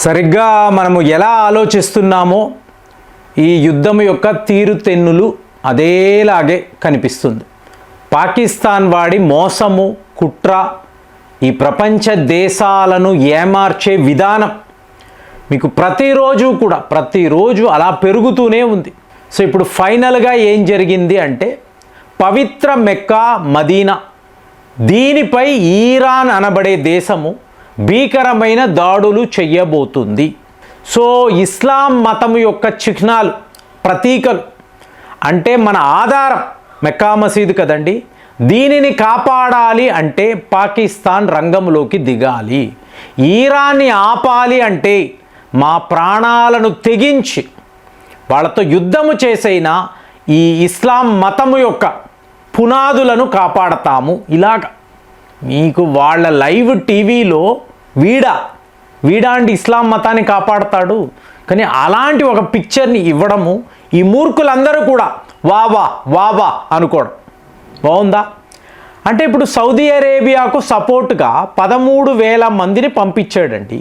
సరిగ్గా మనము ఎలా ఆలోచిస్తున్నామో ఈ యుద్ధం యొక్క తీరుతెన్నులు అదేలాగే కనిపిస్తుంది. పాకిస్తాన్ వాడి మోసము, కుట్ర, ఈ ప్రపంచ దేశాలను ఏమార్చే విధానం మీకు ప్రతిరోజు అలా పెరుగుతూనే ఉంది. సో ఇప్పుడు ఫైనల్గా ఏం జరిగింది అంటే, పవిత్ర మెక్కా, మదీనా, దీనిపై ఈరాన్ అనబడే దేశము భీకరమైన దాడులు చెయ్యబోతుంది. సో ఇస్లాం మతం యొక్క చిహ్నాలు, ప్రతీకలు, అంటే మన ఆధారం మెక్కా మసీదు కదండి, దీనిని కాపాడాలి అంటే పాకిస్తాన్ రంగంలోకి దిగాలి. ఈరాన్ని ఆపాలి అంటే మా ప్రాణాలను తెగించి వాళ్ళతో యుద్ధము చేసైనా ఈ ఇస్లాం మతము యొక్క పునాదులను కాపాడతాము. ఇలాగ మీకు వాళ్ళ లైవ్ టీవీలో వీడా అంటే ఇస్లాం మతాన్ని కాపాడతాడు, కానీ అలాంటి ఒక పిక్చర్ని ఇవ్వడము, ఈ మూర్ఖులందరూ కూడా వా అనుకోవడం బాగుందా? అంటే ఇప్పుడు సౌదీ అరేబియాకు సపోర్ట్గా 13,000 మందిని పంపించాడండి.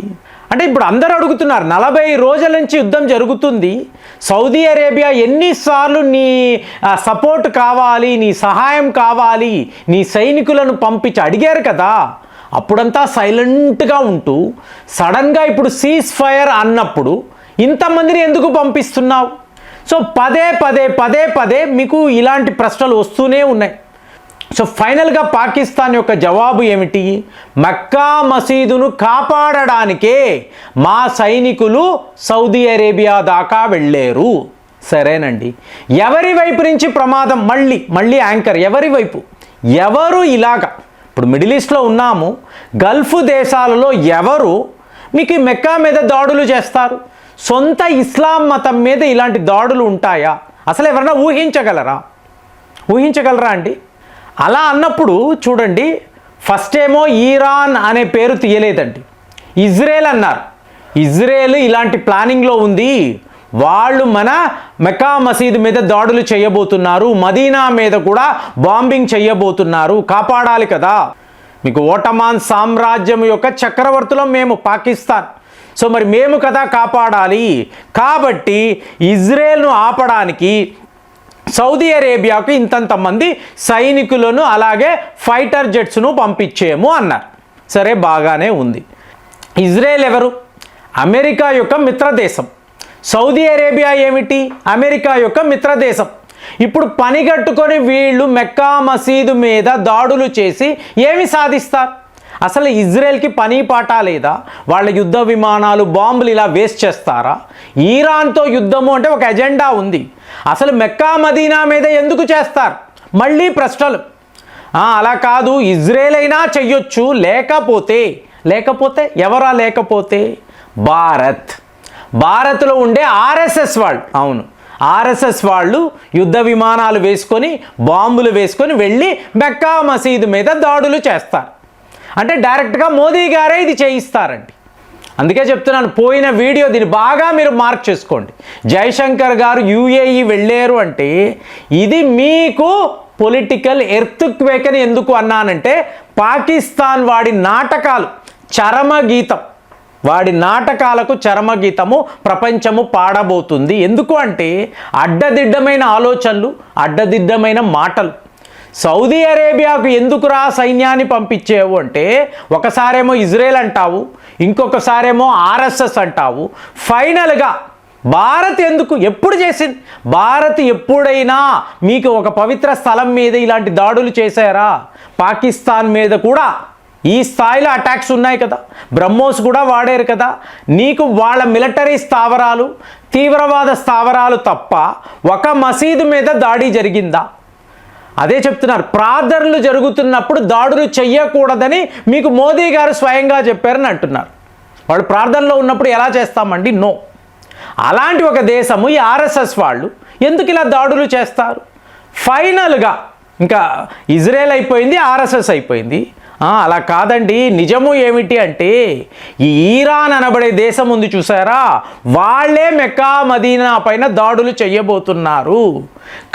అంటే ఇప్పుడు అందరూ అడుగుతున్నారు, 40 రోజుల నుంచి యుద్ధం జరుగుతుంది, సౌదీ అరేబియా ఎన్నిసార్లు నీ సపోర్ట్ కావాలి, నీ సహాయం కావాలి, నీ సైనికులను పంపించి అడిగారు కదా. అప్పుడంతా సైలెంట్గా ఉంటూ సడన్గా ఇప్పుడు సీజ్ ఫైర్ అన్నప్పుడు ఇంతమందిని ఎందుకు పంపిస్తున్నావు? సో పదే మీకు ఇలాంటి ప్రశ్నలు వస్తూనే ఉన్నాయి. సో ఫైనల్గా పాకిస్తాన్ యొక్క జవాబు ఏమిటి? మక్కా మసీదును కాపాడడానికే మా సైనికులు సౌదీ అరేబియా దాకా వెళ్ళారు. సరేనండి, ఎవరి వైపు నుంచి ప్రమాదం? మళ్ళీ యాంకర్ ఎవరి వైపు? ఎవరు ఇలాగా ఇప్పుడు మిడిల్ ఈస్ట్లో ఉన్నాము, గల్ఫ్ దేశాలలో ఎవరు మీకు మెక్కా మీద దాడులు చేస్తారు? సొంత ఇస్లాం మతం మీద ఇలాంటి దాడులు ఉంటాయా? అసలు ఎవరైనా ఊహించగలరా అండి? అలా అన్నప్పుడు చూడండి, ఫస్ట్ ఏమో ఈరాన్ అనే పేరు తీయలేదండి, ఇజ్రాయెల్ అన్నారు. ఇజ్రాయెల్ ఇలాంటి ప్లానింగ్లో ఉంది, వాళ్ళు మన మెక్కా మసీదు మీద దాడులు చేయబోతున్నారు, మదీనా మీద కూడా బాంబింగ్ చేయబోతున్నారు, కాపాడాలి కదా. మీకు ఓటమాన్ సామ్రాజ్యం యొక్క చక్రవర్తులం మేము, పాకిస్తాన్. సో మరి మేము కదా కాపాడాలి, కాబట్టి ఇజ్రాయెల్ను ఆపడానికి సౌదీ అరేబియాకు ఇంతంతమంది సైనికులను అలాగే ఫైటర్ జెట్స్ను పంపించేము అన్నారు. సరే, బాగానే ఉంది. ఇజ్రాయెల్ ఎవరు? అమెరికా యొక్క మిత్రదేశం. సౌదీ అరేబియా ఏమిటి? అమెరికా యొక్క మిత్రదేశం. ఇప్పుడు పనిగట్టుకొని వీళ్ళు మెక్కా మసీదు మీద దాడులు చేసి ఏమి సాధిస్తారు? అసలు ఇజ్రాయెల్కి పని పాట లేదా? వాళ్ళ యుద్ధ విమానాలు, బాంబులు ఇలా వేస్ట్ చేస్తారా? ఈరాన్తో యుద్ధము అంటే ఒక ఎజెండా ఉంది, అసలు మెక్కా మదీనా మీద ఎందుకు చేస్తారు? మళ్ళీ ప్రశ్నలు. అలా కాదు, ఇజ్రాయెల్ అయినా చెయ్యొచ్చు, లేకపోతే ఎవరా? లేకపోతే భారత్లో ఉండే ఆర్ఎస్ఎస్ వాళ్ళు. అవును, ఆర్ఎస్ఎస్ వాళ్ళు యుద్ధ విమానాలు వేసుకొని, బాంబులు వేసుకొని వెళ్ళి మెక్కా మసీదు మీద దాడులు చేస్తారు. అంటే డైరెక్ట్గా మోదీ గారే ఇది చేయిస్తారండి. అందుకే చెప్తున్నాను, పోయిన వీడియో దీన్ని బాగా మీరు మార్క్ చేసుకోండి. జైశంకర్ గారు యుఏఈ వెళ్ళారు అంటే ఇది మీకు పొలిటికల్ ఎర్త్క్వేక్ అని ఎందుకు అన్నానంటే, పాకిస్తాన్ వాడి నాటకాలు చరమగీతం, వాడి నాటకాలకు చరమగీతము ప్రపంచము పాడబోతుంది. ఎందుకు అంటే అడ్డదిడ్డమైన ఆలోచనలు, అడ్డదిడ్డమైన మాటలు. సౌదీ అరేబియాకు ఎందుకురా సైన్యాన్ని పంపించేవు అంటే, ఒకసారేమో ఇజ్రాయెల్ అంటావు, ఇంకొకసారేమో ఆర్ఎస్ఎస్ అంటావు, ఫైనల్గా భారత్ ఎప్పుడు చేసింది? భారత్ ఎప్పుడైనా మీకు ఒక పవిత్ర స్థలం మీద ఇలాంటి దాడులు చేశారా? పాకిస్తాన్ మీద కూడా ఈ స్థాయిలో అటాక్స్ ఉన్నాయి కదా, బ్రహ్మోస్ కూడా వాడారు కదా. నీకు వాళ్ళ మిలిటరీ స్థావరాలు, తీవ్రవాద స్థావరాలు తప్ప ఒక మసీదు మీద దాడి జరిగిందా? అదే చెప్తున్నారు, ప్రార్థనలు జరుగుతున్నప్పుడు దాడులు చెయ్యకూడదని మీకు మోదీ గారు స్వయంగా చెప్పారని అంటున్నారు. వాళ్ళు ప్రార్థనలో ఉన్నప్పుడు ఎలా చేస్తామండి? నో. అలాంటి ఒక దేశము ఈ ఆర్ఎస్ఎస్ వాళ్ళు ఎందుకు ఇలా దాడులు చేస్తారు? ఫైనల్గా ఇంకా ఇజ్రాయెల్ అయిపోయింది, ఆర్ఎస్ఎస్ అయిపోయింది. అలా కాదండి, నిజము ఏమిటి అంటే ఈ ఈరాన్ అనబడే దేశం ఉంది చూసారా, వాళ్ళే మెక్కా మదీనా పైన దాడులు చెయ్యబోతున్నారు.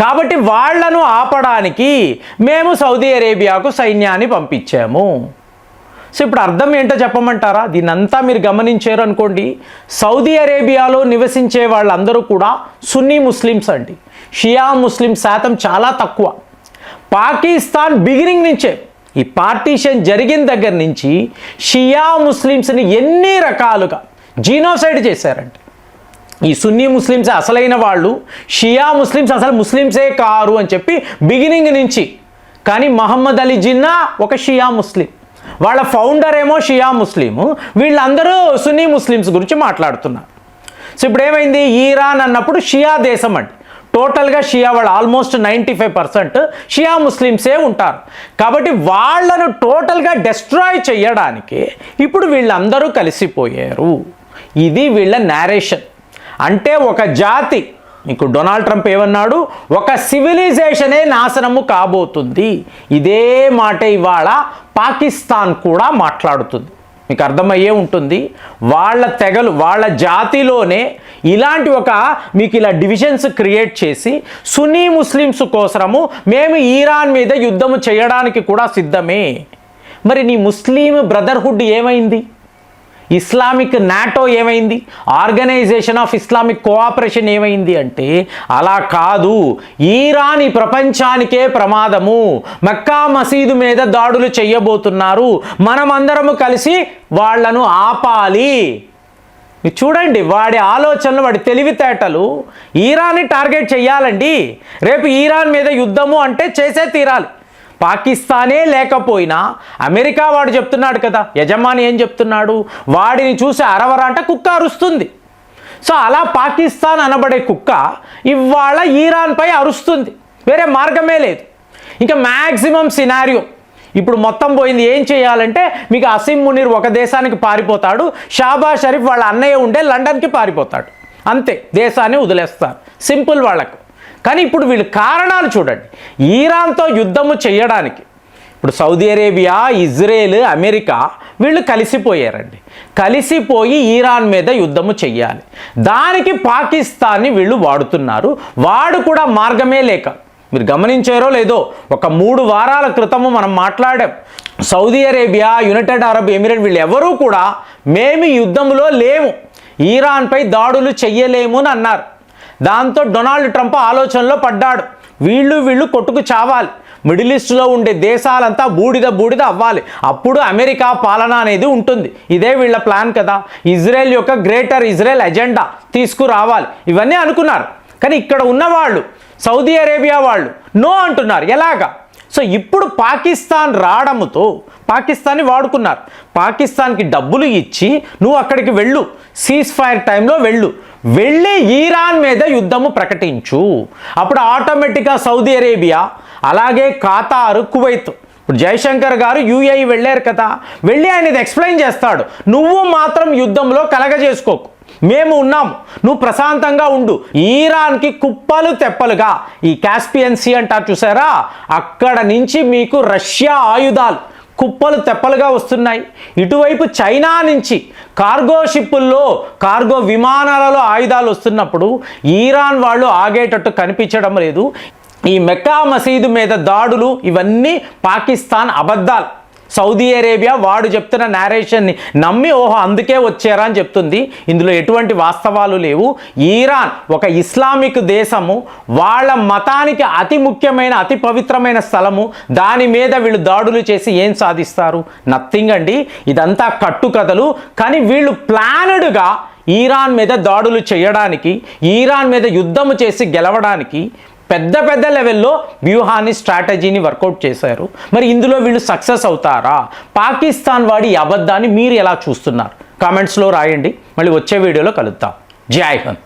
కాబట్టి వాళ్లను ఆపడానికి మేము సౌదీ అరేబియాకు సైన్యాన్ని పంపించాము. సో ఇప్పుడు అర్థం ఏంటో చెప్పమంటారా? దీన్నంతా మీరు గమనించారు అనుకోండి, సౌదీ అరేబియాలో నివసించే వాళ్ళందరూ కూడా సున్నీ ముస్లిమ్స్ అండి. షియా ముస్లిం శాతం చాలా తక్కువ. పాకిస్తాన్ బిగినింగ్ నుంచే, ఈ పార్టీషన్ జరిగిన దగ్గర నుంచి షియా ముస్లిమ్స్ని ఎన్ని రకాలుగా జీనోసైడ్ చేశారంటే, ఈ సున్నీ ముస్లిమ్స్ అసలైన వాళ్ళు, షియా ముస్లిమ్స్ అసలు ముస్లిమ్సే కారు అని చెప్పి బిగినింగ్ నుంచి. కానీ మహమ్మద్ అలీ జిన్నా ఒక షియా ముస్లిం, వాళ్ళ ఫౌండర్ ఏమో షియా ముస్లిము, వీళ్ళందరూ సున్నీ ముస్లిమ్స్ గురించి మాట్లాడుతున్నారు. సో ఇప్పుడు ఏమైంది, ఈరాన్ అన్నప్పుడు షియా దేశం అండి. టోటల్గా షియా వాళ్ళు ఆల్మోస్ట్ 95% షియా ముస్లిమ్సే ఉంటారు. కాబట్టి వాళ్ళను టోటల్గా డెస్ట్రాయ్ చేయడానికి ఇప్పుడు వీళ్ళందరూ కలిసిపోయారు. ఇది వీళ్ళ నేరేషన్. అంటే ఒక జాతి, మీకు డొనాల్డ్ ట్రంప్ ఏమన్నాడు, ఒక సివిలైజేషనే నాశనము కాబోతుంది. ఇదే మాట ఇవాళ పాకిస్తాన్ కూడా మాట్లాడుతుంది. మీకు అర్థమయ్యే ఉంటుంది. వాళ్ళ తెగలు, వాళ్ళ జాతిలోనే ఇలాంటి మీకు ఇలా డివిజన్స్ క్రియేట్ చేసి సున్నీ ముస్లిమ్స్ కోసము మేము ఈరాన్ మీద యుద్ధము చేయడానికి కూడా సిద్ధమే. మరి నీ ముస్లిం బ్రదర్హుడ్ ఏమైంది? ఇస్లామిక్ నాటో ఏమైంది? ఆర్గనైజేషన్ ఆఫ్ ఇస్లామిక్ కోఆపరేషన్ ఏమైంది? అంటే అలా కాదు, ఈరాన్ ఈ ప్రపంచానికే ప్రమాదము, మక్కా మసీదు మీద దాడులు చేయబోతున్నారు, మనమందరము కలిసి వాళ్లను ఆపాలి. మీరు చూడండి వాడి ఆలోచనలు, వాడి తెలివితేటలు. ఈరాన్ని టార్గెట్ చేయాలండి. రేపు ఈరాన్ మీద యుద్ధము అంటే చేసే తీరాలి. పాకిస్తానే లేకపోయినా అమెరికా వాడు చెప్తున్నాడు కదా, యజమాని ఏం చెప్తున్నాడు, వాడిని చూసి అరవర అంటే కుక్క అరుస్తుంది. సో అలా పాకిస్తాన్ అనబడే కుక్క ఇవాళ ఈరాన్పై అరుస్తుంది. వేరే మార్గమే లేదు. ఇంకా మ్యాక్సిమం సినారియో ఇప్పుడు మొత్తం పోయింది. ఏం చేయాలంటే మీకు అసీం మునీర్ ఒక దేశానికి పారిపోతాడు, షాబాజ్ షరీఫ్ వాళ్ళ అన్నయ్య ఉండే లండన్కి పారిపోతాడు. అంతే, దేశాన్ని వదిలేస్తారు. సింపుల్ వాళ్ళకు. కానీ ఇప్పుడు వీళ్ళు కారణాలు చూడండి. ఈరాన్తో యుద్ధము చేయడానికి ఇప్పుడు సౌదీ అరేబియా, ఇజ్రాయెల్, అమెరికా వీళ్ళు కలిసిపోయారండి. కలిసిపోయి ఈరాన్ మీద యుద్ధము చెయ్యాలి. దానికి పాకిస్తాన్ని వీళ్ళు వాడుతున్నారు. వాడు కూడా మార్గమే లేక, మీరు గమనించారో లేదో, ఒక 3 వారాల క్రితము మనం మాట్లాడాం. Saudi Arabia, United Arab emirate వీళ్ళు ఎవరూ కూడా మేము యుద్ధంలో లేము, ఈరాన్పై దాడులు చెయ్యలేము అని అన్నారు. దాంతో డొనాల్డ్ ట్రంప్ ఆలోచనలో పడ్డాడు. వీళ్ళు కొట్టుకు చావాలి, మిడిల్ ఈస్ట్లో ఉండే దేశాలంతా బూడిద అవ్వాలి, అప్పుడు అమెరికా పాలన అనేది ఉంటుంది. ఇదే వీళ్ళ ప్లాన్ కదా. ఇజ్రాయెల్ యొక్క గ్రేటర్ ఇజ్రాయెల్ ఎజెండా తీసుకురావాలి, ఇవన్నీ అనుకున్నారు. కానీ ఇక్కడ ఉన్నవాళ్ళు, సౌదీ అరేబియా వాళ్ళు నో అంటున్నారు. ఎలాగా? సో ఇప్పుడు పాకిస్తాన్ రావడంతో పాకిస్తాన్ని వాడుకున్నారు. పాకిస్తాన్కి డబ్బులు ఇచ్చి నువ్వు అక్కడికి వెళ్ళు, సీజ్ ఫైర్ టైంలో వెళ్ళి ఈరాన్ మీద యుద్ధము ప్రకటించు. అప్పుడు ఆటోమేటిక్గా సౌదీ అరేబియా, అలాగే ఖతార్, కువైత్, ఇప్పుడు జయశంకర్ గారు యుఏఈ వెళ్ళారు కదా, వెళ్ళి ఆయన ఇది ఎక్స్ప్లెయిన్ చేస్తాడు. నువ్వు మాత్రం యుద్ధంలో కలగజేసుకోకు, మేము ఉన్నాము, నువ్వు ప్రశాంతంగా ఉండు. ఈరాన్కి కుప్పలు తెప్పలుగా ఈ కాస్పియన్ సీ అంటారు చూసారా, అక్కడ నుంచి మీకు రష్యా ఆయుధాలు కుప్పలు తెప్పలుగా వస్తున్నాయి. ఇటువైపు చైనా నుంచి కార్గో షిప్పుల్లో, కార్గో విమానాలలో ఆయుధాలు వస్తున్నప్పుడు ఈరాన్ వాళ్ళు ఆగేటట్టు కనిపించడం లేదు. ఈ మెక్కా మసీదు మీద దాడులు ఇవన్నీ పాకిస్తాన్ అబద్ధాలు. సౌదీ అరేబియా వాడు చెప్తున్న నేరేషన్ని నమ్మి ఓహో అందుకే వచ్చారా అని చెప్తుంది. ఇందులో ఎటువంటి వాస్తవాలు లేవు. ఈరాన్ ఒక ఇస్లామిక్ దేశము, వాళ్ళ మతానికి అతి ముఖ్యమైన, అతి పవిత్రమైన స్థలము. దాని మీద వీళ్ళు దాడులు చేసి ఏం సాధిస్తారు? నథింగ్ అండి. ఇదంతా కట్టుకథలు. కానీ వీళ్ళు ప్లానెడ్గా ఈరాన్ మీద దాడులు చేయడానికి, ఈరాన్ మీద యుద్ధము చేసి గెలవడానికి పెద్ద లెవెల్లో వ్యూహాన్ని, స్ట్రాటజీని వర్కౌట్ చేశారు. మరి ఇందులో వీళ్ళు సక్సెస్ అవుతారా? పాకిస్తాన్ వాడి ఈ అబద్ధాన్ని మీరు ఎలా చూస్తున్నారు? కామెంట్స్లో రాయండి. మళ్ళీ వచ్చే వీడియోలో కలుద్దాం. జై హింద్.